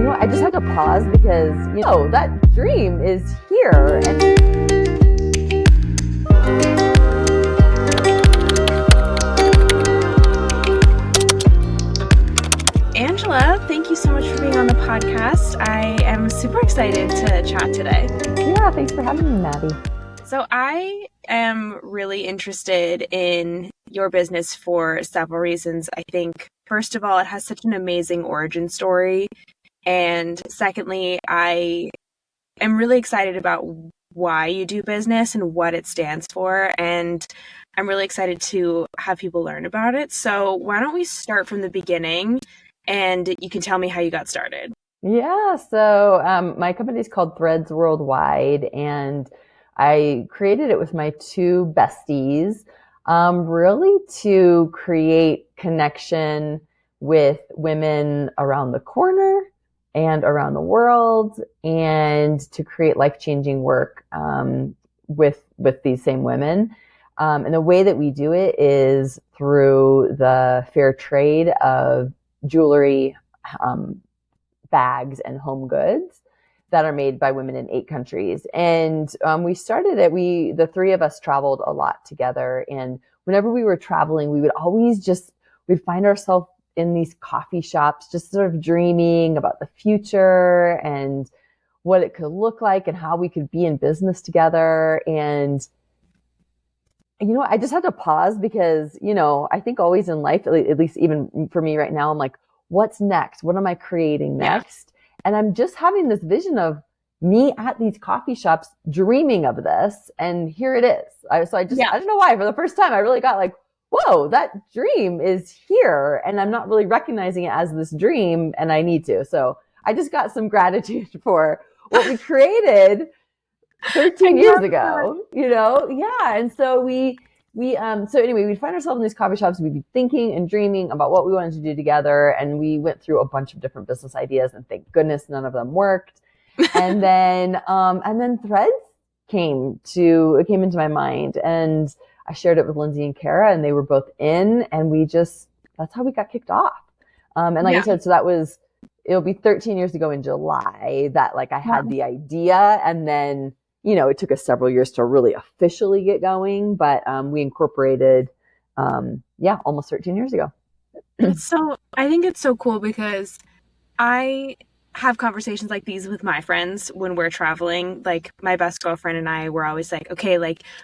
I just had to pause because, that dream is here. Angela, thank you so much for being on the podcast. I am super excited to chat today. Yeah, thanks for having me, Maddie. So I am really interested in your business for several reasons. I think, first of all, it has such an amazing origin story. And secondly, I am really excited about why you do business and what it stands for. And I'm really excited to have people learn about it. So why don't we start from the beginning and you can tell me how you got started. Yeah, so my company is called Threads Worldwide, and I created it with my two besties, really to create connection with women around the corner and around the world, and to create life-changing work with these same women. And the way that we do it is through the fair trade of jewelry, bags, and home goods that are made by women in 8 countries. And we started it, the three of us traveled a lot together. And whenever we were traveling, we would always we'd find ourselves in these coffee shops, just sort of dreaming about the future and what it could look like and how we could be in business together. And, I just had to pause because, I think always in life, at least even for me right now, I'm like, what's next? What am I creating next? Yeah. And I'm just having this vision of me at these coffee shops dreaming of this. And here it is. I don't know why, for the first time, I really got like, whoa, that dream is here. And I'm not really recognizing it as this dream, and I need to. So I just got some gratitude for what we created 13 years ago, Yeah. And so so anyway, we'd find ourselves in these coffee shops. We'd be thinking and dreaming about what we wanted to do together. And we went through a bunch of different business ideas, and thank goodness none of them worked. And then Threads came into my mind, and I shared it with Lindsay and Kara, and they were both in, and that's how we got kicked off. And like I said, so it'll be 13 years ago in July that I had the idea, and then it took us several years to really officially get going, but we incorporated, almost 13 years ago. So I think it's so cool because I have conversations like these with my friends when we're traveling. Like my best girlfriend and I were always like, okay,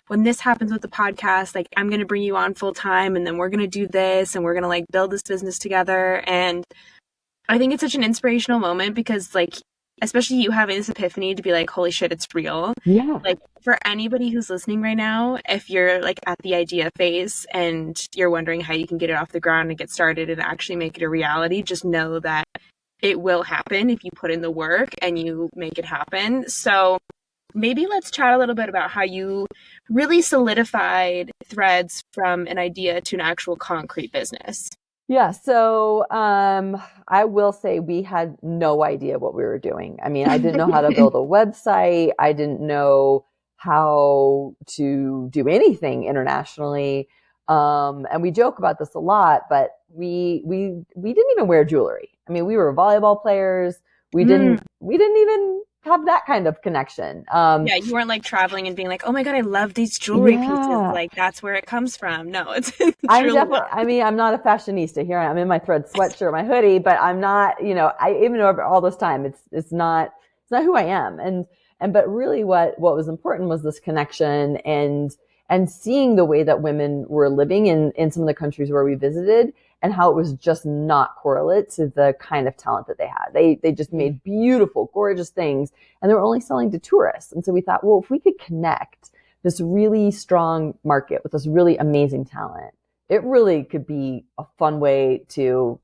when this happens with the podcast, I'm going to bring you on full time, and then we're going to do this, and we're going to build this business together. And I think it's such an inspirational moment because especially you having this epiphany to be like, holy shit, it's real. Yeah. For anybody who's listening right now, if you're at the idea phase and you're wondering how you can get it off the ground and get started and actually make it a reality, just know that it will happen if you put in the work and you make it happen. So maybe let's chat a little bit about how you really solidified Threads from an idea to an actual concrete business. Yeah. So, I will say we had no idea what we were doing. I mean, I didn't know how to build a website. I didn't know how to do anything internationally. And we joke about this a lot, but we didn't even wear jewelry. I mean, we were volleyball players. We didn't even have that kind of connection. You weren't traveling and being like, oh my God, I love these jewelry pieces. That's where it comes from. No, it's I'm definitely, I'm not a fashionista here. I'm in my Thread sweatshirt, my hoodie, but I'm not, I even over all this time, it's not who I am. But really what was important was this connection and seeing the way that women were living in some of the countries where we visited, and how it was just not correlate to the kind of talent that they had. They just made beautiful, gorgeous things, and they were only selling to tourists. And so we thought, well, if we could connect this really strong market with this really amazing talent, it really could be a fun way to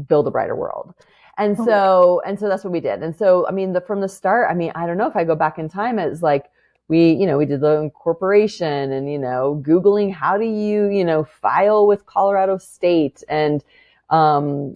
build a brighter world. And so that's what we did. And so, I mean, from the start, I mean, I don't know if I go back in time, it's we did the incorporation and, Googling how do you, file with Colorado State. And then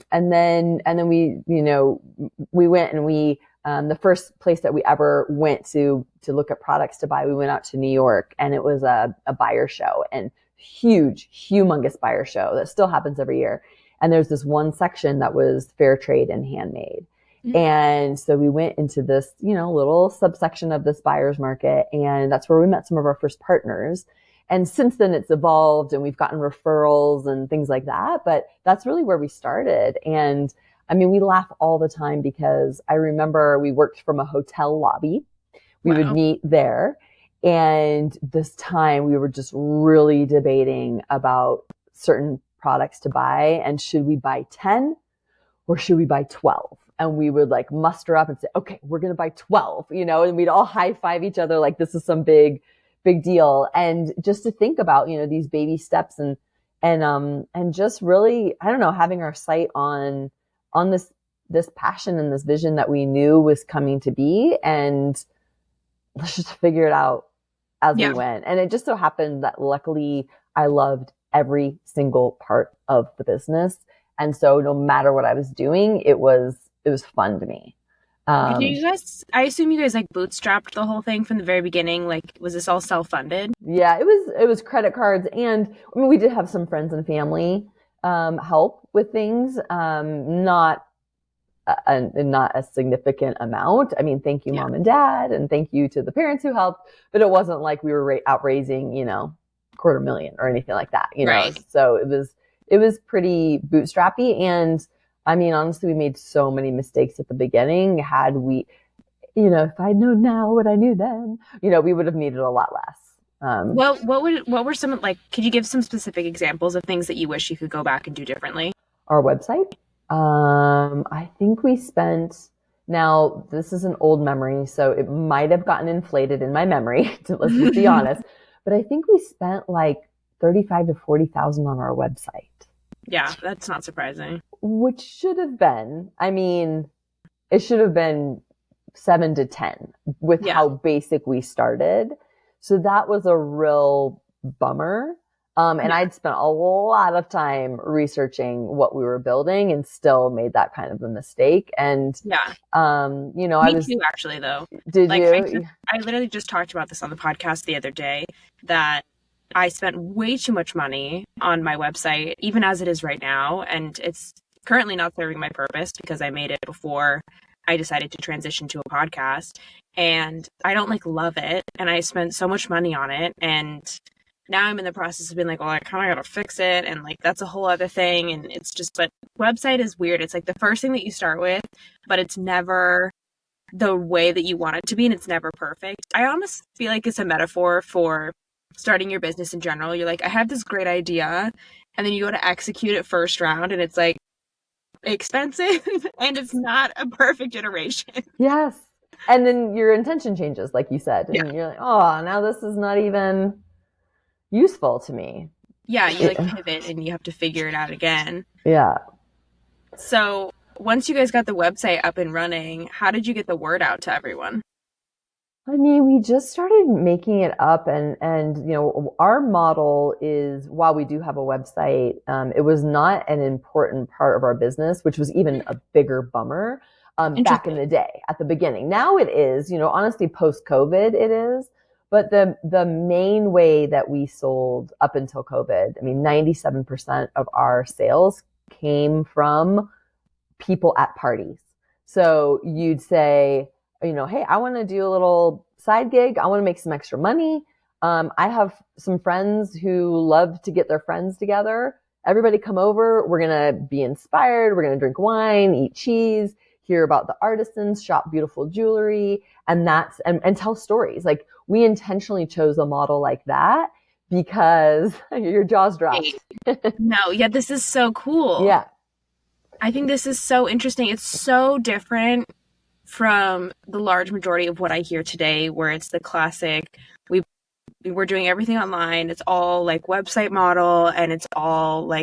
we went and the first place that we ever went to look at products to buy, we went out to New York, and it was a buyer show, and humongous buyer show that still happens every year. And there's this one section that was fair trade and handmade. And so we went into this, little subsection of this buyer's market, and that's where we met some of our first partners. And since then it's evolved and we've gotten referrals and things like that, but that's really where we started. And I mean, we laugh all the time because I remember we worked from a hotel lobby. We would meet there. And this time we were just really debating about certain products to buy, and should we buy 10 or should we buy 12? And we would like muster up and say, okay, we're going to buy 12, and we'd all high five each other like this is some big deal. And just to think about, these baby steps and just really, I don't know, having our sight on this passion and this vision that we knew was coming to be, and let's just figure it out as we went. And it just so happened that luckily I loved every single part of the business. And so no matter what I was doing, it was fun to me. I assume you guys like bootstrapped the whole thing from the very beginning. Like, was this all self-funded? Yeah, it was credit cards. And I mean, we did have some friends and family, help with things. Not a significant amount. I mean, thank you, mom and dad, and thank you to the parents who helped, but it wasn't like we were out raising, $250,000 or anything like that, Right. So it was pretty bootstrappy. And I mean, honestly, we made so many mistakes at the beginning. Had we, if I'd known now what I knew then, we would have needed a lot less. Well, what were some, like, could you give some specific examples of things that you wish you could go back and do differently? Our website. I think we spent, now this is an old memory, so it might have gotten inflated in my memory, let's just be honest, but I think we spent like 35 to 40,000 on our website. Yeah, that's not surprising. Which should have been, I mean, it should have been 7 to 10 with how basic we started. So that was a real bummer. And I'd spent a lot of time researching what we were building and still made that kind of a mistake. And, Me too, actually, though. Did you? I literally just talked about this on the podcast the other day, that I spent way too much money on my website, even as it is right now. And it's currently not serving my purpose because I made it before I decided to transition to a podcast. And I don't love it. And I spent so much money on it. And now I'm in the process of being like, well, I kind of got to fix it. And that's a whole other thing. And it's just, but website is weird. It's like the first thing that you start with, but it's never the way that you want it to be. And it's never perfect. I almost feel like it's a metaphor for starting your business in general. You're like, I have this great idea. And then you go to execute it first round and it's like expensive and it's not a perfect iteration. Yes. And then your intention changes, like you said. And you're like, oh, now this is not even useful to me. Yeah, you pivot and you have to figure it out again. Yeah. So once you guys got the website up and running, how did you get the word out to everyone? I mean, we just started making it up and our model is, while we do have a website, it was not an important part of our business, which was even a bigger bummer back in the day at the beginning. Now it is, honestly, post-COVID it is. But the main way that we sold up until COVID, I mean, 97% of our sales came from people at parties. So you'd say, hey, I want to do a little side gig. I want to make some extra money. I have some friends who love to get their friends together. Everybody come over. We're going to be inspired. We're going to drink wine, eat cheese, hear about the artisans, shop beautiful jewelry, and tell stories. Like, we intentionally chose a model like that because your jaws dropped. No, yeah, this is so cool. Yeah. I think this is so interesting. It's so different from the large majority of what I hear today, where it's the classic, we're doing everything online. It's all website model, and it's all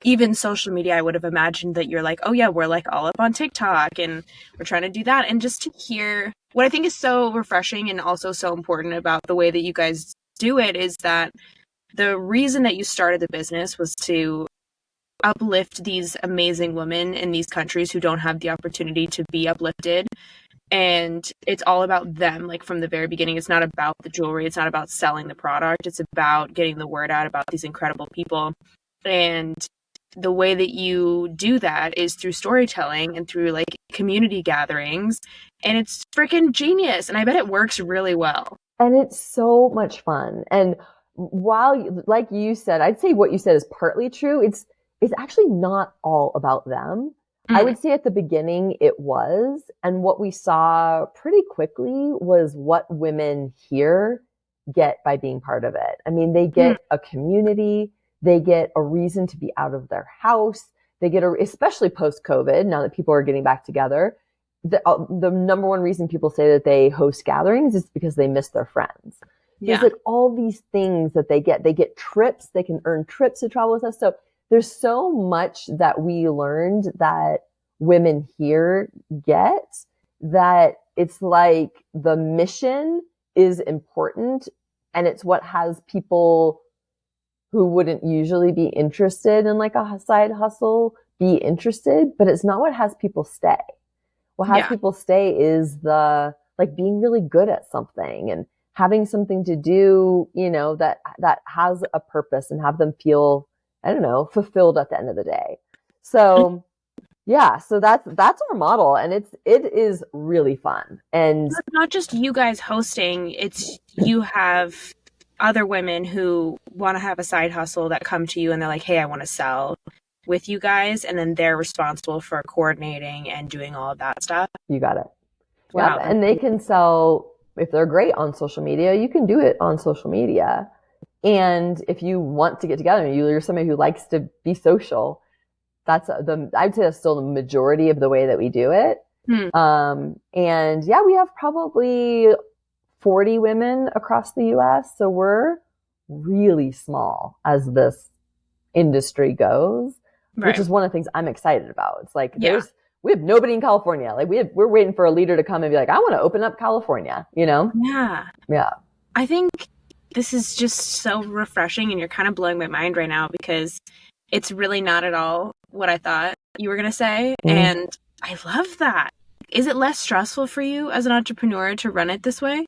even social media. I would have imagined that you're oh yeah, we're all up on TikTok and we're trying to do that. And just to hear what I think is so refreshing and also so important about the way that you guys do it is that the reason that you started the business was to uplift these amazing women in these countries who don't have the opportunity to be uplifted. And it's all about them, from the very beginning. It's not about the jewelry. It's not about selling the product. It's about getting the word out about these incredible people. And the way that you do that is through storytelling and through community gatherings, and it's freaking genius. And I bet it works really well. And it's so much fun. And while, like you said, I'd say what you said is partly true. It's actually not all about them. I would say at the beginning it was. And what we saw pretty quickly was what women here get by being part of it. I mean, they get a community, they get a reason to be out of their house. They get especially post COVID, now that people are getting back together. The number one reason people say that they host gatherings is because they miss their friends. There's like all these things that they get trips, they can earn trips to travel with us. So there's so much that we learned that women here get, that it's like the mission is important, and it's what has people who wouldn't usually be interested in like a side hustle be interested, but it's not what has people stay. What has people stay is the, like, being really good at something and having something to do, you know, that has a purpose, and have them feel, I don't know, fulfilled at the end of the day. So yeah, so that's our model, and it is really fun. And it's not just you guys hosting, it's you have other women who want to have a side hustle that come to you and they're like, hey, I want to sell with you guys, and then they're responsible for coordinating and doing all of that stuff. You got it. Wow. Yep. And they can sell, if they're great on social media, you can do it on social media. And if you want to get together and you're somebody who likes to be social, I'd say that's still the majority of the way that we do it. And yeah, we have probably 40 women across the US. So we're really small as this industry goes, which is one of the things I'm excited about. It's like, we have nobody in California. Like we're waiting for a leader to come and be like, I want to open up California, you know? Yeah. Yeah. I think this is just so refreshing, and you're kind of blowing my mind right now, because it's really not at all what I thought you were going to say. And I love that. Is it less stressful for you as an entrepreneur to run it this way?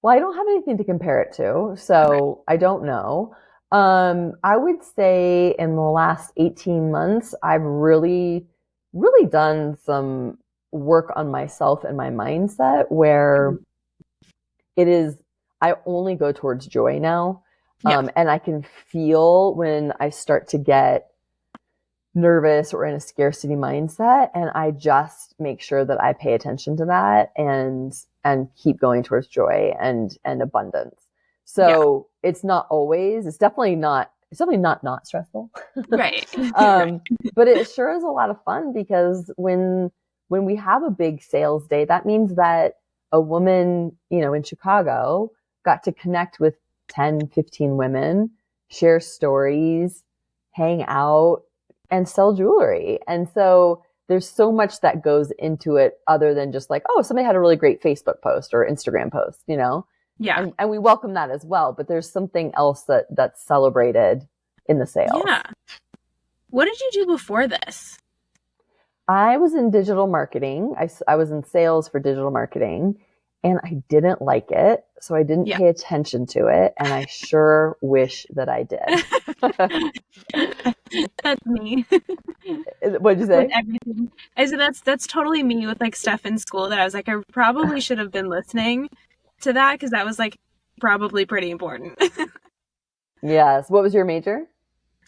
Well, I don't have anything to compare it to, so I don't know. I would say in the last 18 months, I've really, really done some work on myself and my mindset, where I only go towards joy now. And I can feel when I start to get nervous or in a scarcity mindset, and I just make sure that I pay attention to that and keep going towards joy and abundance. So it's definitely not stressful. Right. But it sure is a lot of fun, because when we have a big sales day, that means that a woman, you know, in Chicago got to connect with 10, 15 women, share stories, hang out, and sell jewelry. And so there's so much that goes into it, other than just like, oh, somebody had a really great Facebook post or Instagram post, you know? Yeah. And we welcome that as well. But there's something else that's celebrated in the sales. Yeah. What did you do before this? I was in digital marketing. I was in sales for digital marketing, and I didn't like it. So I didn't pay attention to it. And I sure wish that I did. That's me. What'd you say? With everything. I said that's totally me with like stuff in school that I was like, I probably should have been listening to that, because that was like probably pretty important. Yes. What was your major?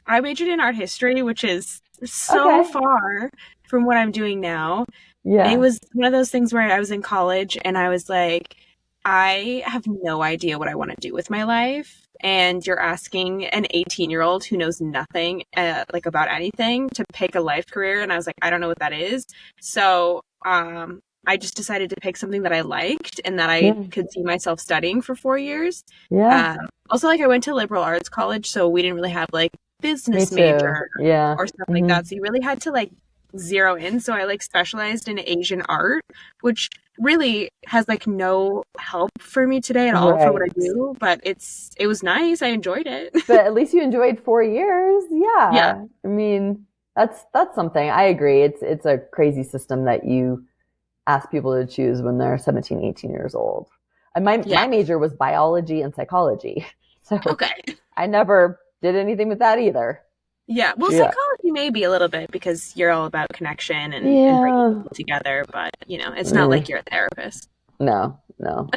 I majored in art history, which is so far from what I'm doing now. Yeah. It was one of those things where I was in college and I was like, I have no idea what I want to do with my life. And you're asking an 18-year-old who knows nothing like about anything to pick a life career. And I was like, I don't know what that is. So I just decided to pick something that I liked and that I could see myself studying for 4 years. Yeah. Also, like, I went to liberal arts college, so we didn't really have like business major or stuff like that. So you really had to like zero in. So I like specialized in Asian art, which really has like no help for me today at all for what I do. But it was nice. I enjoyed it. But at least you enjoyed 4 years. Yeah. I mean, that's something. I agree. It's a crazy system that you ask people to choose when they're 17, 18 years old. And my major was biology and psychology. So I never did anything with that either. Yeah. Well, Yeah. psychology maybe a little bit because you're all about connection and bringing Yeah. people together, but it's not Eh, like you're a therapist. no, no,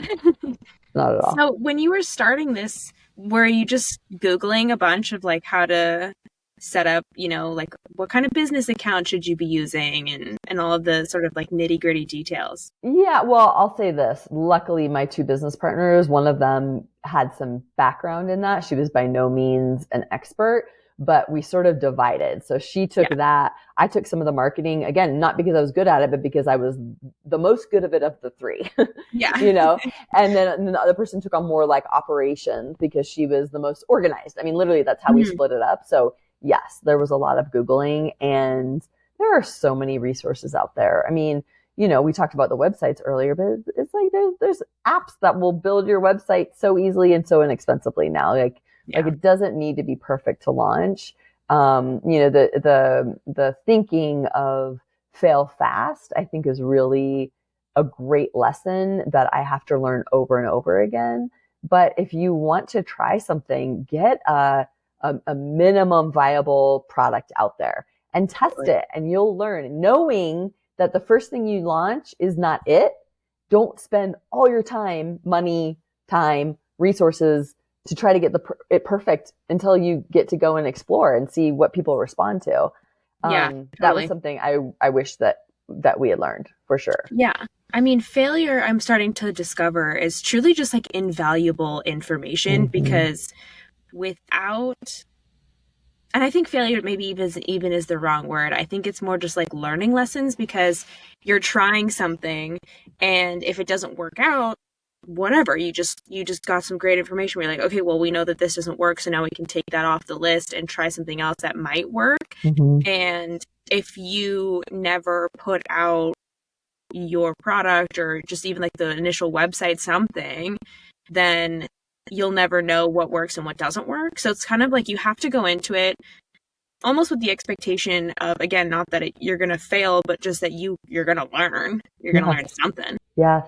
not at all. So when you were starting this, were you just Googling a bunch of like how to set up, like what kind of business account should you be using and all of the sort of like nitty-gritty details? Yeah, well, I'll say this. Luckily, my two business partners, one of them had some background in that. She was by no means an expert, but we sort of divided. So she took Yeah. that. I took some of the marketing, again, not because I was good at it, but because I was the most good of it of the three, Yeah. you know? And then the other person took on more like operations because she was the most organized. I mean, literally, that's how we Mhm. split it up. So yes, there was a lot of Googling, and there are so many resources out there. I mean, we talked about the websites earlier, but it's like there's apps that will build your website so easily and so inexpensively now. Like Yeah. it doesn't need to be perfect to launch. The thinking of fail fast, I think, is really a great lesson that I have to learn over and over again. But if you want to try something, get a minimum viable product out there and test it, and you'll learn. Knowing that the first thing you launch is not it, don't spend all your time, money, time, resources to try to get it perfect until you get to go and explore and see what people respond to. Yeah, That was totally. something I wish that we had learned for sure. Yeah. I mean, failure, I'm starting to discover, is truly just like invaluable information Mm-hmm. because without, and I think failure maybe even is the wrong word. I think it's more just like learning lessons because you're trying something and if it doesn't work out, whatever, you just got some great information. We're like, okay, well, we know that this doesn't work, so now we can take that off the list and try something else that might work. Mm-hmm. And if you never put out your product or just even like the initial website something, then you'll never know what works and what doesn't work. So it's kind of like you have to go into it almost with the expectation of, again, not that you're going to fail, but just that you're going to learn. You're going to Yes. learn something. Yes.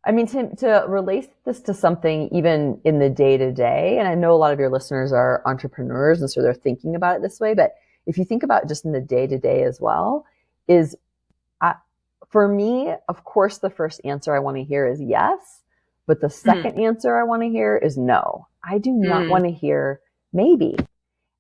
I mean, to relate this to something even in the day to day, and I know a lot of your listeners are entrepreneurs and so they're thinking about it this way, but if you think about it just in the day to day as well, is I, for me, of course, the first answer I want to hear is yes, but the Mm, second answer I want to hear is no. I do not mm, want to hear maybe.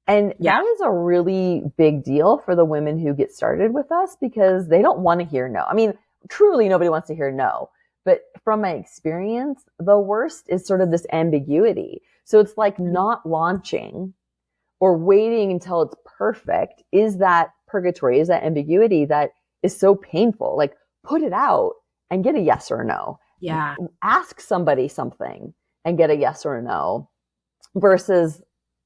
And yeah, that is a really big deal for the women who get started with us because they don't want to hear no. I mean, truly nobody wants to hear no. But from my experience, the worst is sort of this ambiguity. So it's like not launching or waiting until it's perfect is that purgatory, is that ambiguity that is so painful. Like put it out and get a yes or a no. yeah, Ask somebody something and get a yes or a no versus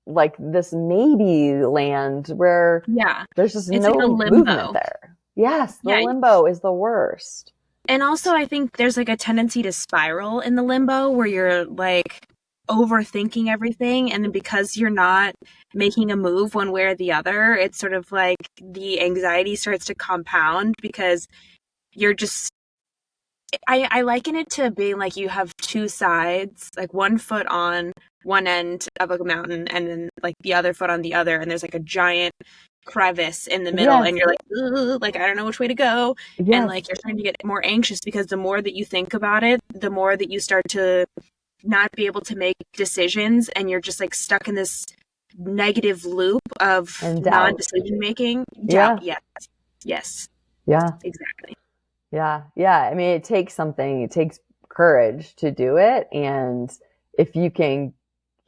like this maybe land where yeah. there's just It's like a no movement limbo. there. Yes, the Yeah. limbo is the worst. And also, I think there's like a tendency to spiral in the limbo where you're like overthinking everything. And then because you're not making a move one way or the other, it's sort of like the anxiety starts to compound because you're just, I liken it to being like you have two sides, like one foot on one end of a mountain and then like the other foot on the other. And there's like a giant crevice in the middle and Yes, you're like, "Ugh," like I don't know which way to go, and yes, like you're starting to get more anxious because the more that you think about it, the more that you start to not be able to make decisions and you're just like stuck in this negative loop of and doubt. non-decision making. Doubt. Yeah, Yes, yes, yeah, exactly. yeah. I mean, it takes something, it takes courage to do it. And if you can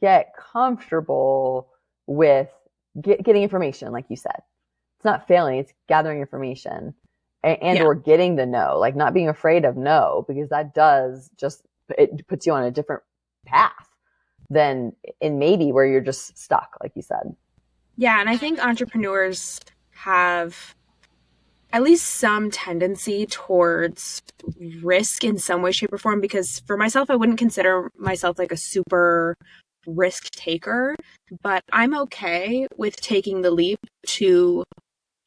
get comfortable with getting information, like you said, it's not failing, it's gathering information and Yeah. or getting the no, like not being afraid of no, because that does just, it puts you on a different path than in maybe where you're just stuck, like you said. Yeah, and I think entrepreneurs have at least some tendency towards risk in some way, shape, or form. Because for myself, I wouldn't consider myself like a super risk taker, but I'm okay with taking the leap to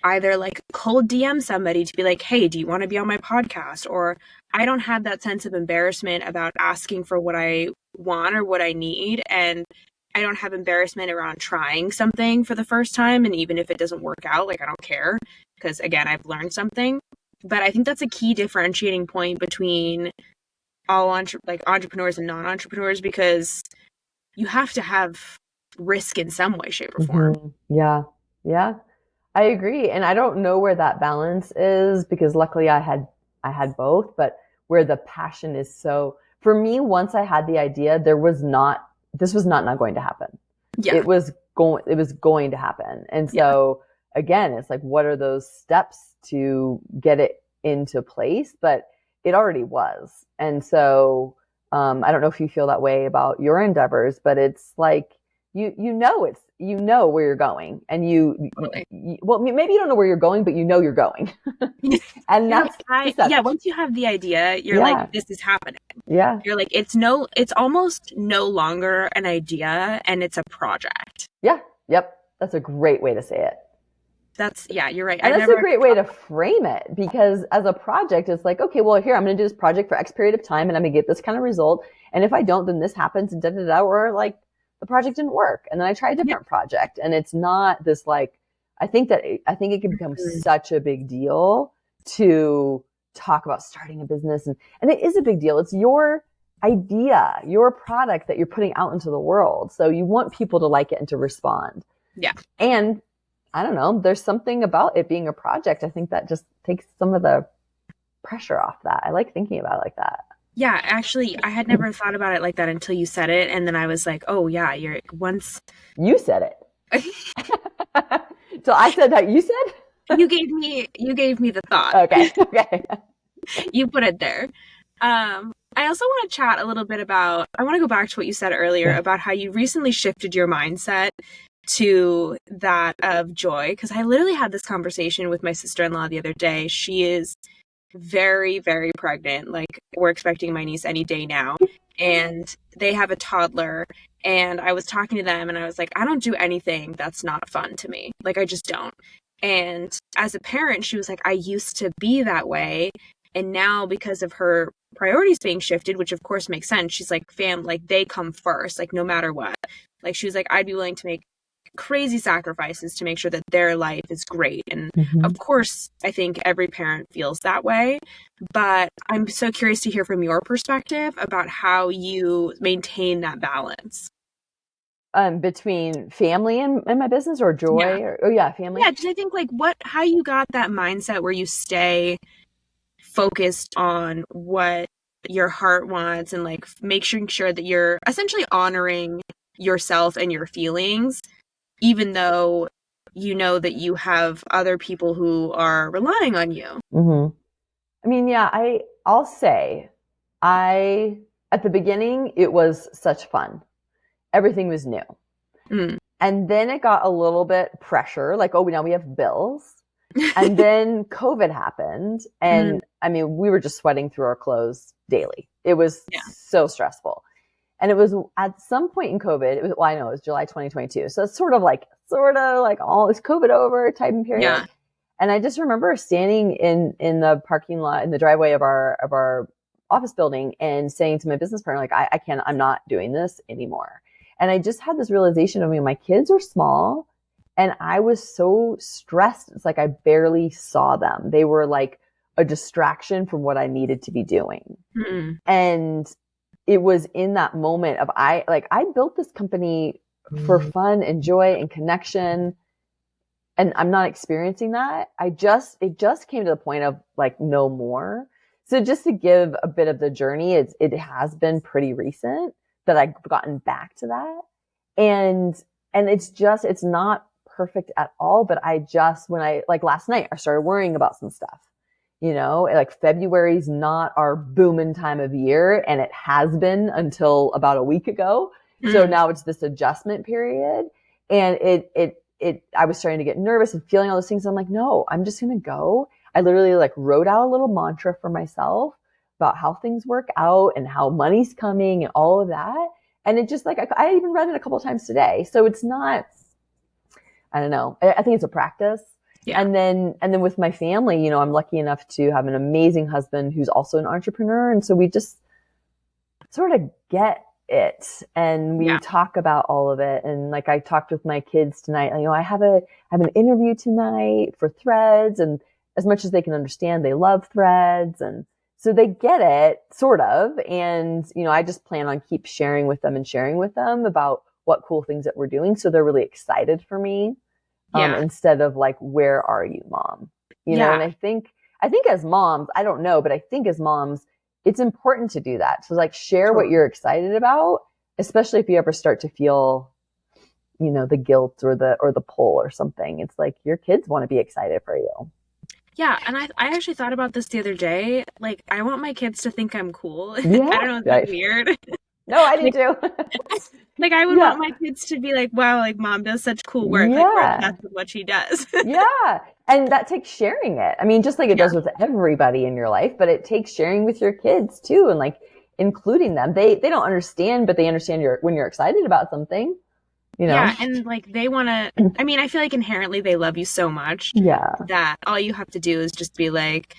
either like cold DM somebody to be like, hey, do you want to be on my podcast? Or I don't have that sense of embarrassment about asking for what I want or what I need. And I don't have embarrassment around trying something for the first time. And even if it doesn't work out, like I don't care because again, I've learned something. But I think that's a key differentiating point between all entrepreneurs and non-entrepreneurs, because you have to have risk in some way, shape, or form. Yeah. Yeah. I agree. And I don't know where that balance is because luckily I had both, but where the passion is so for me, once I had the idea, this was not going to happen. Yeah. It was going to happen. And so again, it's like, what are those steps to get it into place? But it already was. And so, I don't know if you feel that way about your endeavors, but it's like, you know where you're going and well, maybe you don't know where you're going, but you know you're going. And that's once you have the idea, you're like, this is happening. Yeah. You're like, it's almost no longer an idea and it's a project. Yeah. Yep. That's a great way to say it. You're right. And that's a great way to frame it because as a project, it's like, okay, well, here, I'm going to do this project for X period of time and I'm going to get this kind of result. And if I don't, then this happens and or like the project didn't work. And then I try a different project. And it's not this like, I think it can become such a big deal to talk about starting a business. And it is a big deal. It's your idea, your product that you're putting out into the world. So you want people to like it and to respond. Yeah. And I don't know, there's something about it being a project. I think that just takes some of the pressure off that. I like thinking about it like that. Yeah, actually, I had never thought about it like that until you said it. And then I was like, oh yeah, You said it. So I said that you said? You gave me the thought. Okay. You put it there. I also want to chat a little bit about, I want to go back to what you said earlier about how you recently shifted your mindset to that of joy. Because I literally had this conversation with my sister-in-law the other day. She is very, very pregnant. Like, we're expecting my niece any day now. And they have a toddler. And I was talking to them and I was like, I don't do anything that's not fun to me. Like, I just don't. And as a parent, she was like, I used to be that way. And now because of her priorities being shifted, which of course makes sense, she's like, like they come first, like no matter what. Like she was like, I'd be willing to make crazy sacrifices to make sure that their life is great. And of course, I think every parent feels that way. But I'm so curious to hear from your perspective about how you maintain that balance. Between family and my business or joy? Family. Yeah, because I think like how you got that mindset where you stay focused on what your heart wants and like making sure that you're essentially honoring yourself and your feelings, even though you know that you have other people who are relying on you. I mean, I'll say at the beginning, it was such fun. Everything was new. And then it got a little bit pressure, like, oh, now we have bills. And then COVID happened. And I mean, we were just sweating through our clothes daily. It was so stressful. And it was at some point in COVID, it was July 2022. So it's sort of like all is COVID over type of period. Yeah. And I just remember standing in the parking lot, in the driveway of our office building and saying to my business partner, like, I'm not doing this anymore. And I just had this realization of me, my kids are small and I was so stressed. It's like I barely saw them. They were like a distraction from what I needed to be doing. And it was in that moment of I built this company for fun and joy and connection. And I'm not experiencing that. It just came to the point of like, no more. So just to give a bit of the journey, it has been pretty recent that I've gotten back to that. And it's not perfect at all, but last night, I started worrying about some stuff, like February's not our booming time of year. And it has been until about a week ago. So now it's this adjustment period. And I was starting to get nervous and feeling all those things. I'm like, no, I'm just going to go. I literally like wrote out a little mantra for myself about how things work out and how money's coming and all of that. And it just like, I even read it a couple of times today. So it's not, I don't know. I think it's a practice. Yeah. And then with my family, I'm lucky enough to have an amazing husband who's also an entrepreneur. And so we just sort of get it. And we Yeah. talk about all of it. And like I talked with my kids tonight, I have an interview tonight for Threads, and as much as they can understand, they love Threads, and so they get it sort of. And I just plan on keep sharing with them about what cool things that we're doing, so they're really excited for me, Yeah. instead of like, where are you, mom? And Yeah. I think as moms, I don't know, but I think as moms, it's important to do that. So like share what Totally. you're excited about, especially if you ever start to feel, the guilt or the pull or something. It's like your kids want to be excited for you. Yeah, and I actually thought about this the other day. Like, I want my kids to think I'm cool. I Yeah. don't know, is that Right. weird? No, I do Like, too. like I would Yeah. want my kids to be like, wow, like mom does such cool work. Like, we're Yeah. obsessed with what she does. Yeah. And that takes sharing it. I mean, just like it Yeah. does with everybody in your life, but it takes sharing with your kids too, and like including them. They don't understand, but they understand when you're excited about something, you know? Yeah, and like they want to, I mean, I feel like inherently they love you so much Yeah. that all you have to do is just be like,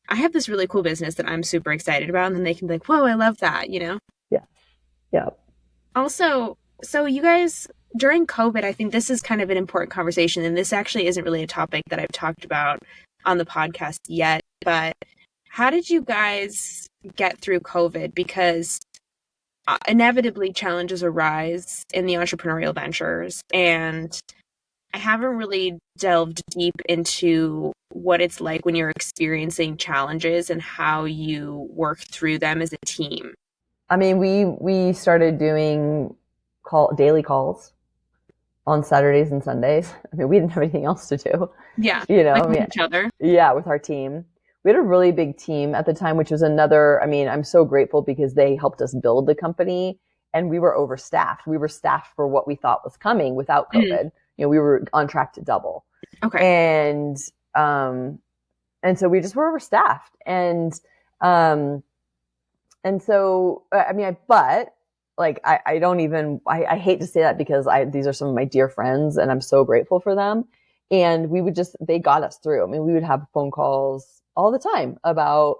I have this really cool business that I'm super excited about. And then they can be like, whoa, I love that? Yeah. Yeah. Also, so you guys, during COVID, I think this is kind of an important conversation. And this actually isn't really a topic that I've talked about on the podcast yet. But how did you guys get through COVID? Because inevitably challenges arise in the entrepreneurial ventures. And I haven't really delved deep into what it's like when you're experiencing challenges and how you work through them as a team. I mean, we started doing daily calls on Saturdays and Sundays. I mean, we didn't have anything else to do, Yeah, like I with mean, each other. yeah, with our team. We had a really big team at the time, which was I mean, I'm so grateful because they helped us build the company, and we were overstaffed. We were staffed for what we thought was coming without Mm, COVID. We were on track to double. okay. And, um, and so we just were overstaffed. Um, and so, I mean, but like, I don't even, I hate to say that because these are some of my dear friends and I'm so grateful for them. And they got us through. I mean, we would have phone calls all the time about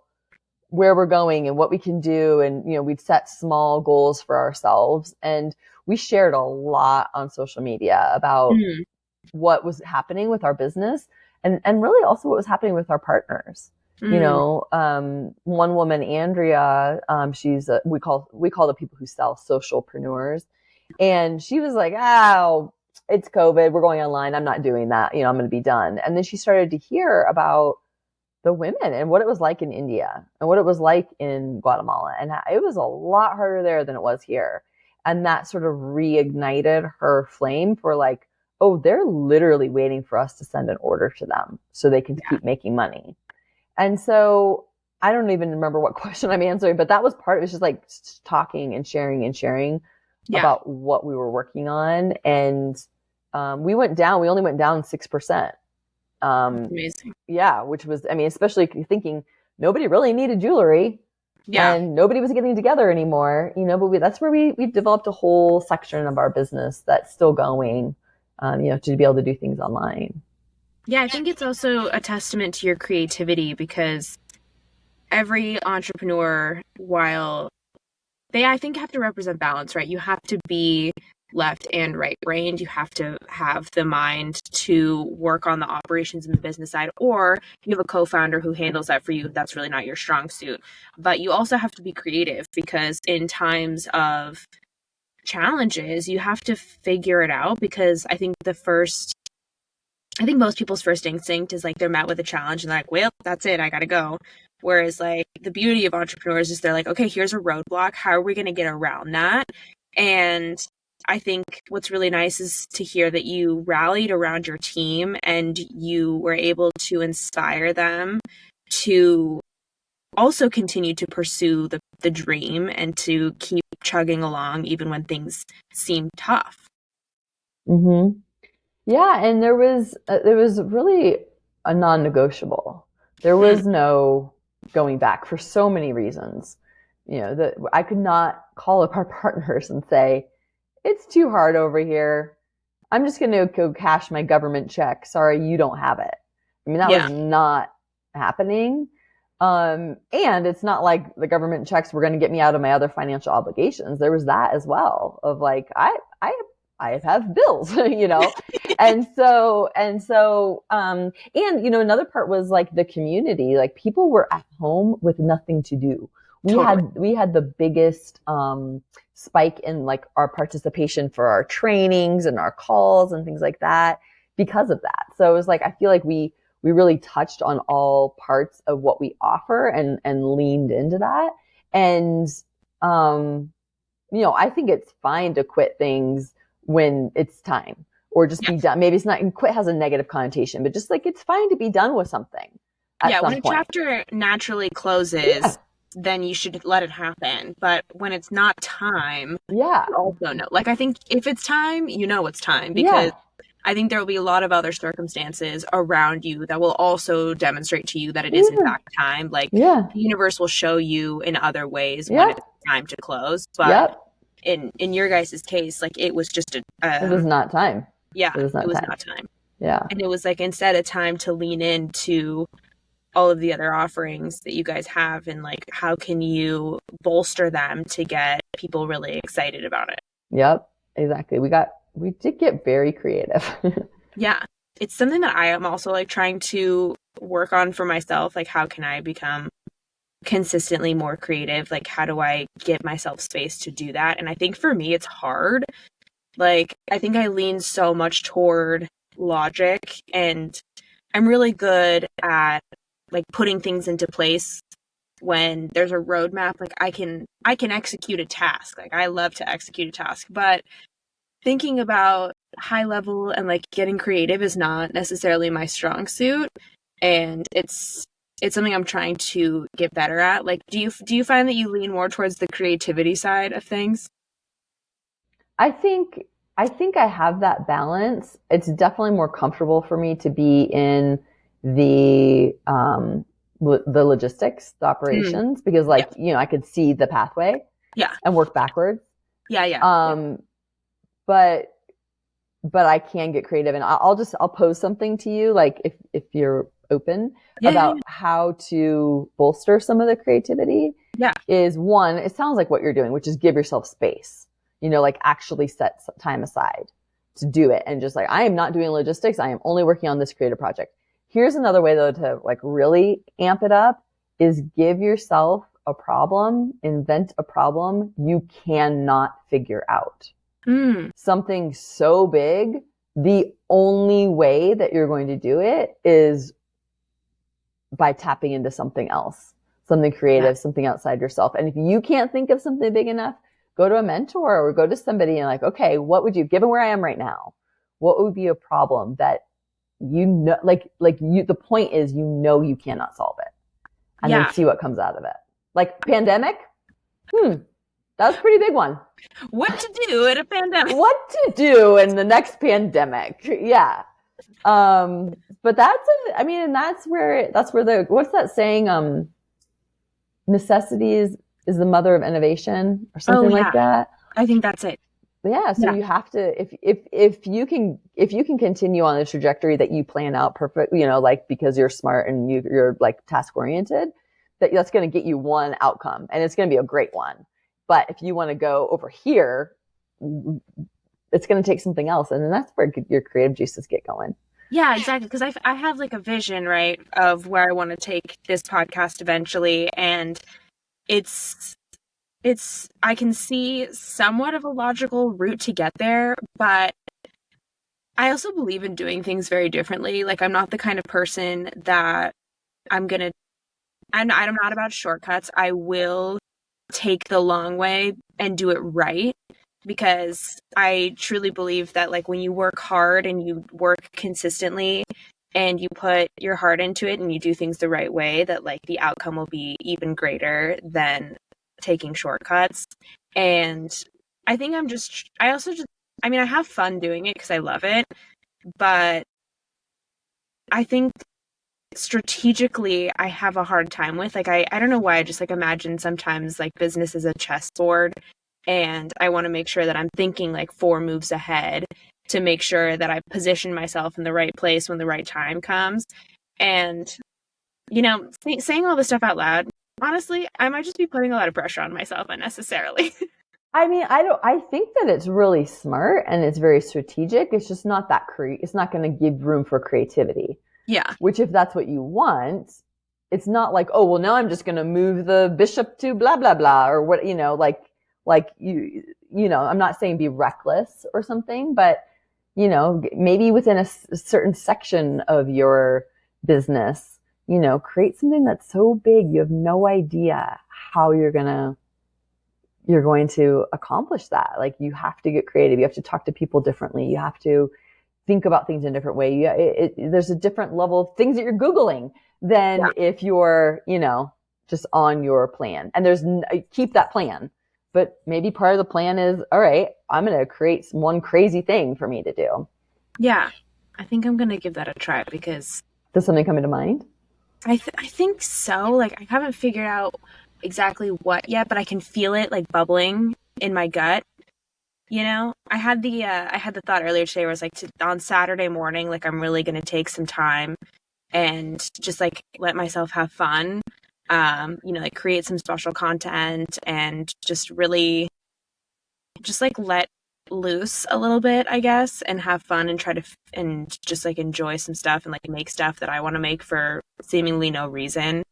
where we're going and what we can do. And, we'd set small goals for ourselves. And we shared a lot on social media about Mm, what was happening with our business, and really also what was happening with our partners. mm, One woman, Andrea, we call the people who sell socialpreneurs. And she was like, oh, it's COVID. We're going online. I'm not doing that. I'm going to be done. And then she started to hear about the women and what it was like in India and what it was like in Guatemala. And it was a lot harder there than it was here. And that sort of reignited her flame for like, oh, they're literally waiting for us to send an order to them so they can yeah. keep making money. And so I don't even remember what question I'm answering, but that was part of it. It was just like talking and sharing Yeah. about what we were working on. And we only went down 6%. Amazing. Yeah, which was, I mean, especially thinking nobody really needed jewelry Yeah. and nobody was getting together anymore, but that's where we developed a whole section of our business that's still going, to be able to do things online. Yeah, I think it's also a testament to your creativity because every entrepreneur, while they, I think, have to represent balance, right? You have to be left and right brained. You have to have the mind to work on the operations and the business side, or you have a co-founder who handles that for you. That's really not your strong suit. But you also have to be creative because in times of challenges, you have to figure it out because I think most people's first instinct is like they're met with a challenge and they're like, well, that's it, I gotta go. Whereas like the beauty of entrepreneurs is they're like, okay, here's a roadblock. How are we gonna get around that? And I think what's really nice is to hear that you rallied around your team and you were able to inspire them to also continue to pursue the dream and to keep chugging along even when things seem tough. Mm-hmm. Yeah, and there was really a non-negotiable. There Mm, was no going back for so many reasons. That I could not call up our partners and say, it's too hard over here. I'm just going to go cash my government check. Sorry, you don't have it. I mean, that was yeah. not happening. And it's not like the government checks were going to get me out of my other financial obligations. There was that as well of like, I have bills, you know? And another part was like the community, like people were at home with nothing to do. Totally. We had the biggest, spike in like our participation for our trainings and our calls and things like that because of that. So it was like, I feel like we really touched on all parts of what we offer and leaned into that. And, I think it's fine to quit things when it's time or just be done. Maybe it's not, and quit has a negative connotation, but just like, it's fine to be done with something at some when a point. chapter naturally closes, then you should let it happen. But when it's not time, you also know. Like, I think if it's time, you know it's time, because I think there will be a lot of other circumstances around you that will also demonstrate to you that it is in fact time. Like the universe will show you in other ways when it's time to close. But in your guys' case, like it was just it was not time. Yeah, it was not time. Yeah. And it was like instead a time to lean into all of the other offerings that you guys have, and like how can you bolster them to get people really excited about it. Yep, exactly. We did get very creative. Yeah, it's something that I am also like trying to work on for myself. Like, how can I become consistently more creative? Like, how do I give myself space to do that? And I think for me it's hard. Like, I think I lean so much toward logic, and I'm really good at like putting things into place when there's a roadmap. Like I can execute a task. Like I love to execute a task, but thinking about high level and like getting creative is not necessarily my strong suit. And it's something I'm trying to get better at. Like, do you find that you lean more towards the creativity side of things? I think I have that balance. It's definitely more comfortable for me to be in the logistics, the operations, because like, I could see the pathway and work backwards. But I can get creative, and I'll pose something to you, like if you're open about how to bolster some of the creativity. Is one, it sounds like what you're doing, which is give yourself space, like actually set some time aside to do it. And just like, I am not doing logistics. I am only working on this creative project. Here's another way though, to like really amp it up is give yourself a problem, invent a problem you cannot figure out. Something so big, the only way that you're going to do it is by tapping into something else, something creative, something outside yourself. And if you can't think of something big enough, go to a mentor or go to somebody and like, okay, what would you, given where I am right now, what would be a problem that the point is, you cannot solve it, and then see what comes out of it. Like pandemic. That was a pretty big one. What to do in a pandemic? What to do in the next pandemic? Yeah. But that's where what's that saying? Necessity is the mother of innovation, or something like that. I think that's it. Yeah. So you have to, if you can continue on the trajectory that you plan out perfect, like because you're smart and you're like task oriented, that's going to get you one outcome, and it's going to be a great one. But if you want to go over here, it's going to take something else. And then that's where your creative juices get going. Yeah, exactly. Because I have like a vision, right, of where I want to take this podcast eventually. And it's I can see somewhat of a logical route to get there. But I also believe in doing things very differently. Like, I'm not the kind of person that I'm not about shortcuts. I will take the long way and do it right, because I truly believe that like when you work hard and you work consistently and you put your heart into it and you do things the right way, that like the outcome will be even greater than taking shortcuts. And I think I have fun doing it because I love it, but I think strategically I have a hard time with, like, I don't know why, I just like imagine sometimes like business is a chessboard, and I want to make sure that I'm thinking like 4 moves ahead to make sure that I position myself in the right place when the right time comes. And saying all this stuff out loud, honestly, I might just be putting a lot of pressure on myself unnecessarily. I mean, I think that it's really smart and it's very strategic. It's just not that it's not going to give room for creativity. Yeah. Which, if that's what you want, it's not like, oh, well, now I'm just going to move the bishop to blah, blah, blah, or what, I'm not saying be reckless or something, but, maybe within a certain section of your business, create something that's so big, you have no idea how you're going to accomplish that. Like, you have to get creative. You have to talk to people differently. You have to think about things in a different way. There's a different level of things that you're Googling than if you're, just on your plan. And keep that plan. But maybe part of the plan is, all right, I'm going to create one crazy thing for me to do. Yeah. I think I'm going to give that a try because... Does something come into mind? I think so. Like, I haven't figured out exactly what yet, but I can feel it like bubbling in my gut. I had the thought earlier today where I was like, on Saturday morning, like, I'm really going to take some time and just like let myself have fun, like create some special content and just really just like let loose a little bit, I guess, and have fun and try to and just like enjoy some stuff and like make stuff that I want to make for seemingly no reason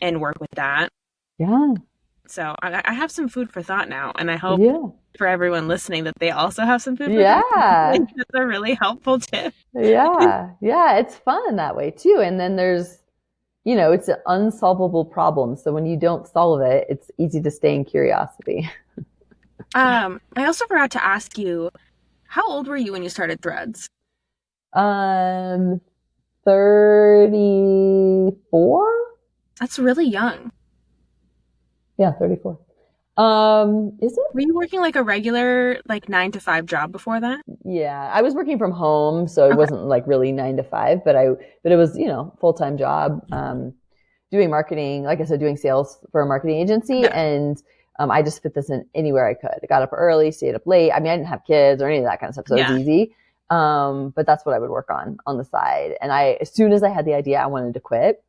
and work with that. Yeah. So I have some food for thought now, and I hope for everyone listening that they also have some food for thought. That's a really helpful tip. Yeah. It's fun that way too. And then there's, it's an unsolvable problem. So when you don't solve it, it's easy to stay in curiosity. I also forgot to ask you, how old were you when you started Threads? 34. That's really young. Yeah, 34. Is it? Were you working like a regular, like 9-to-5 job before that? Yeah, I was working from home, so it wasn't like really 9 to 5, but it was, full-time job, doing marketing, like I said, doing sales for a marketing agency. And, I just fit this in anywhere I could. I got up early, stayed up late. I mean, I didn't have kids or any of that kind of stuff, so it was easy. But that's what I would work on the side. And as soon as I had the idea, I wanted to quit.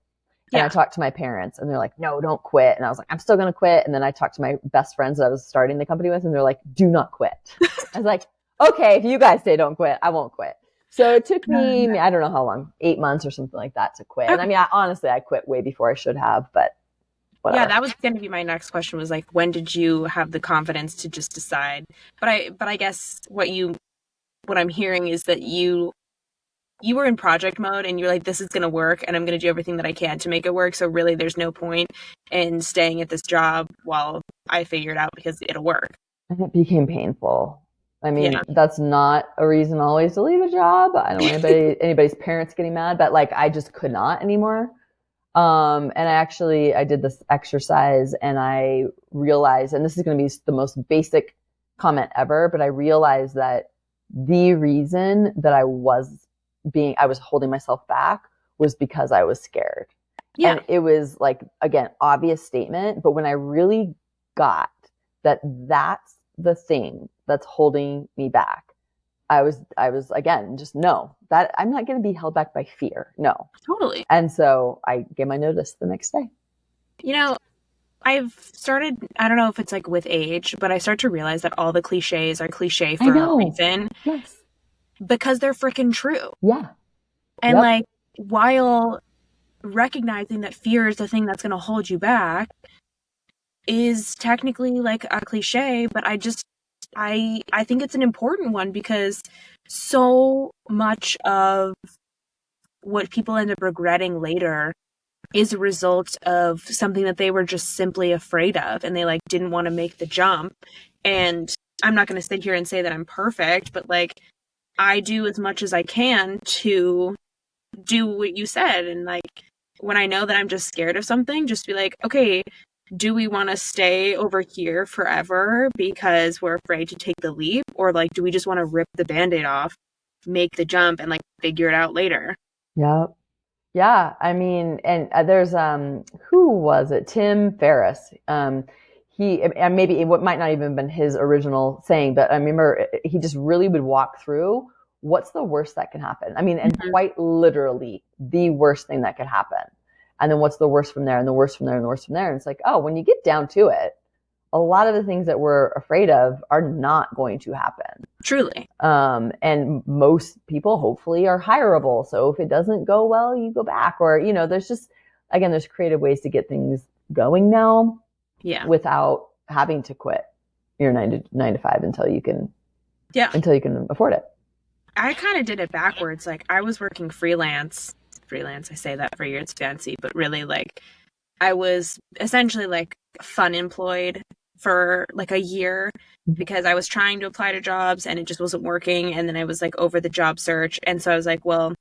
And I talked to my parents and they're like, no, don't quit. And I was like, I'm still going to quit. And then I talked to my best friends that I was starting the company with and they're like, do not quit. I was like, okay, if you guys say don't quit, I won't quit. So it took me, I don't know how long, 8 months or something like that to quit. And I mean, honestly, I quit way before I should have, but whatever. Yeah, that was going to be my next question was like, when did you have the confidence to just decide? But I guess what I'm hearing is that you were in project mode and you're like, this is going to work and I'm going to do everything that I can to make it work. So really there's no point in staying at this job while I figure it out because it'll work. And it became painful. I mean, that's not a reason always to leave a job. I don't want anybody's parents getting mad, but like, I just could not anymore. And I did this exercise and I realized, and this is going to be the most basic comment ever, but I realized that the reason that I was holding myself back was because I was scared. Yeah. And it was like, again, obvious statement, but when I really got that that's the thing that's holding me back, I was again, just no, that I'm not going to be held back by fear. No. Totally. And so I gave my notice the next day. I've started, I don't know if it's like with age, but I start to realize that all the cliches are cliche for a reason. Yes. Because they're freaking true. Yeah. And like, while recognizing that fear is the thing that's going to hold you back is technically like a cliche, but I think it's an important one because so much of what people end up regretting later is a result of something that they were just simply afraid of and they like didn't want to make the jump. And I'm not going to sit here and say that I'm perfect, but like I do as much as I can to do what you said. And like, when I know that I'm just scared of something, just be like, okay, do we want to stay over here forever because we're afraid to take the leap? Or like, do we just want to rip the Band-Aid off, make the jump and like figure it out later? Yeah. Yeah. I mean, and there's, who was it? Tim Ferriss. And maybe what might not even have been his original saying, but I remember he just really would walk through what's the worst that can happen. I mean, and quite literally the worst thing that could happen. And then what's the worst from there, and the worst from there, and the worst from there. And it's like, oh, when you get down to it, a lot of the things that we're afraid of are not going to happen. Truly. And most people hopefully are hireable. So if it doesn't go well, you go back, or, there's just, again, there's creative ways to get things going now. Yeah. Without having to quit your 9 to 5 until you can afford it. I kind of did it backwards. Like, I was working freelance. I say that for you, it's fancy, but really, like, I was essentially like fun employed for like a year because I was trying to apply to jobs and it just wasn't working. And then I was like over the job search. And so I was like, well,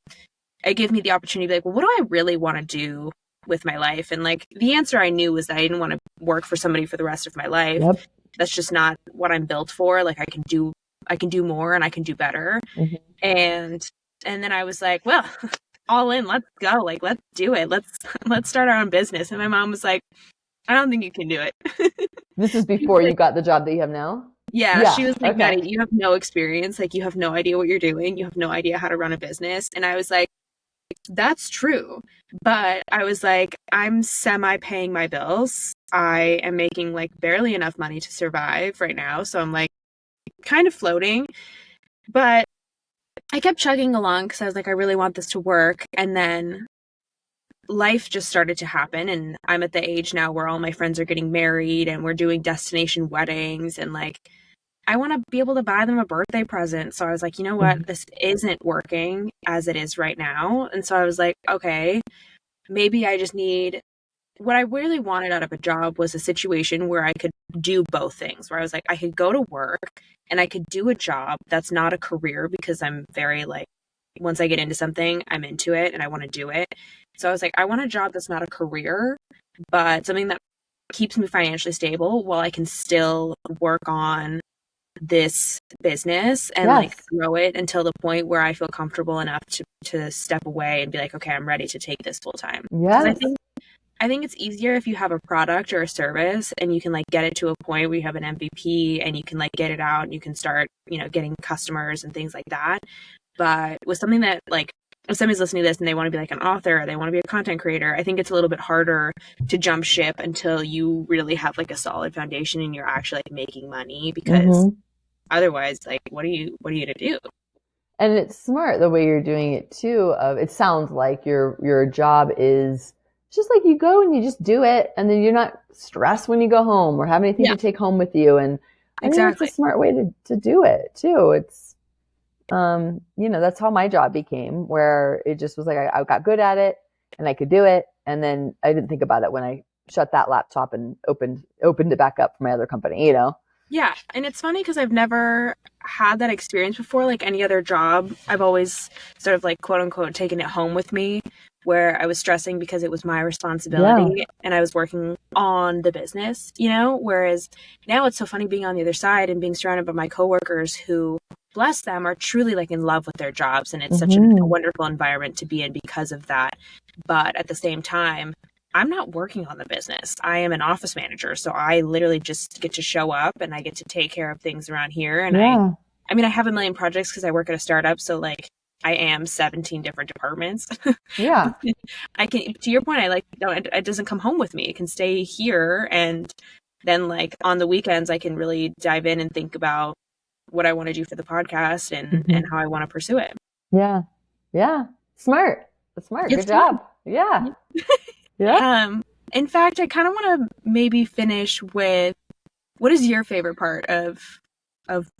it gave me the opportunity to be like, well, what do I really want to do with my life? And like, the answer I knew was that I didn't want to work for somebody for the rest of my life. Yep. That's just not what I'm built for. Like, I can do more and I can do better. Mm-hmm. And then I was like, well, all in, let's go. Like, let's do it. Let's start our own business. And my mom was like, I don't think you can do it. This is before you got the job that you have now? Yeah. She was like, okay. Maddie, you have no experience. Like, you have no idea what you're doing. You have no idea how to run a business. And I was like, that's true. But I was like, I'm semi-paying my bills. I am making like barely enough money to survive right now. So I'm like kind of floating. But I kept chugging along because I was like, I really want this to work. And then life just started to happen. And I'm at the age now where all my friends are getting married and we're doing destination weddings. And like, I want to be able to buy them a birthday present. So I was like, you know what? This isn't working as it is right now. And so I was like, okay, maybe I just need, what I really wanted out of a job was a situation where I could do both things, where I was like, I could go to work and I could do a job that's not a career, because I'm very like, once I get into something, I'm into it and I want to do it. So I was like, I want a job that's not a career, but something that keeps me financially stable while I can still work on this business and like grow it until the point where I feel comfortable enough to step away and be like, okay, I'm ready to take this full time. Yes. I think it's easier if you have a product or a service and you can like get it to a point where you have an MVP and you can like get it out and you can start, getting customers and things like that. But with something that like, if somebody's listening to this and they want to be like an author, or they want to be a content creator, I think it's a little bit harder to jump ship until you really have like a solid foundation and you're actually like making money, because otherwise, like, what are you to do? And it's smart the way you're doing it too. It sounds like your job is just like you go and you just do it, and then you're not stressed when you go home or have anything to take home with you. And I think that's a smart way to do it too. It's, that's how my job became, where it just was like, I got good at it and I could do it. And then I didn't think about it when I shut that laptop and opened it back up for my other company, Yeah. And it's funny because I've never had that experience before, like any other job. I've always sort of like, quote unquote, taken it home with me, where I was stressing because it was my responsibility and I was working on the business, whereas now it's so funny being on the other side and being surrounded by my coworkers who, bless them, are truly like in love with their jobs. And it's such a wonderful environment to be in because of that. But at the same time, I'm not working on the business. I am an office manager. So I literally just get to show up and I get to take care of things around here. And I have a million projects because I work at a startup. So like I am 17 different departments. Yeah. I can, to your point, it doesn't come home with me. It can stay here. And then like on the weekends, I can really dive in and think about what I want to do for the podcast and how I want to pursue it. Yeah. Yeah. Smart. Good job. Yeah. Yeah. In fact, I kind of want to maybe finish with, what is your favorite part of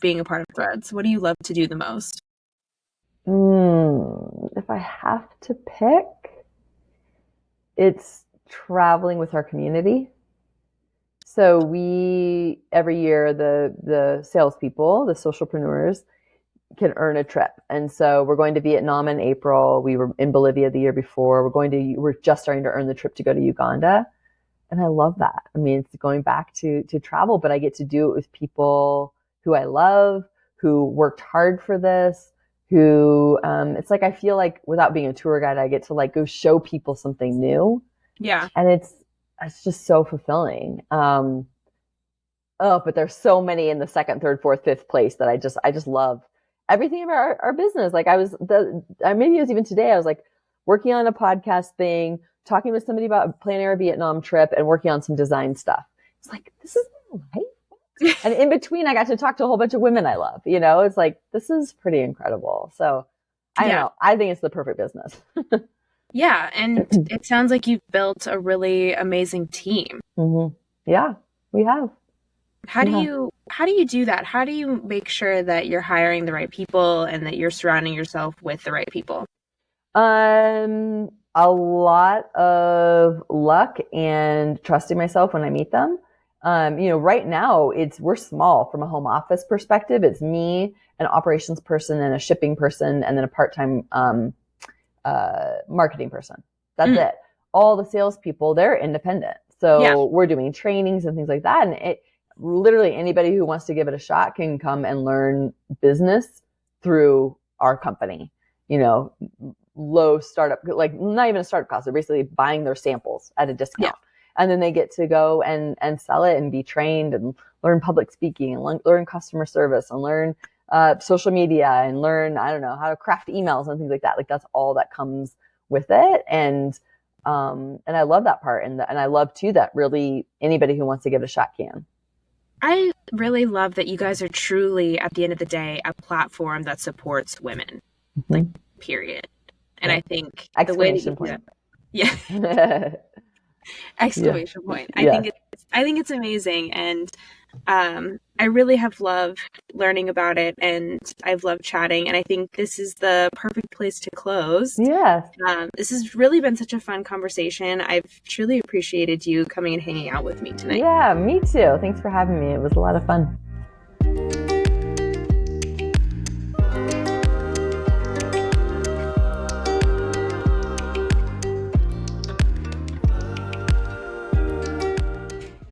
being a part of Threads? What do you love to do the most? If I have to pick, it's traveling with our community. So we, every year, the salespeople, the socialpreneurs, can earn a trip. And so we're going to Vietnam in April. We were in Bolivia the year before. We're just starting to earn the trip to go to Uganda. And I love that. I mean, it's going back to travel, but I get to do it with people who I love, who worked hard for this, who, it's like, I feel like without being a tour guide, I get to like go show people something new. Yeah. And it's just so fulfilling. But there's so many in the second, third, fourth, fifth place that I just love everything about our business. Like maybe it was even today, I was like working on a podcast thing, talking with somebody about planning our Vietnam trip and working on some design stuff. It's like, this is my life. And in between, I got to talk to a whole bunch of women I love. It's like, this is pretty incredible. So I don't know. I think it's the perfect business. Yeah. And it sounds like you've built a really amazing team. Mm-hmm. Yeah, we have. How do you do that? How do you make sure that you're hiring the right people and that you're surrounding yourself with the right people? A lot of luck and trusting myself when I meet them. Right now we're small from a home office perspective. It's me, an operations person, and a shipping person, and then a part-time marketing person. That's it. All the salespeople, they're independent. So we're doing trainings and things like that. And literally anybody who wants to give it a shot can come and learn business through our company. Low startup, like not even a startup cost. They're basically buying their samples at a discount. And then they get to go and sell it and be trained and learn public speaking and learn customer service and learn social media and learn, I don't know, how to craft emails and things like that. Like that's all that comes with it. And I love that part. And I love too that really anybody who wants to give it a shot can. I really love that you guys are truly, at the end of the day, a platform that supports women, like period. And I think the way that you do that, exclamation point. I think it's amazing, and I really have loved learning about it, and I've loved chatting. And I think this is the perfect place to close. Yes. This has really been such a fun conversation. I've truly appreciated you coming and hanging out with me tonight. Yeah, me too. Thanks for having me. It was a lot of fun.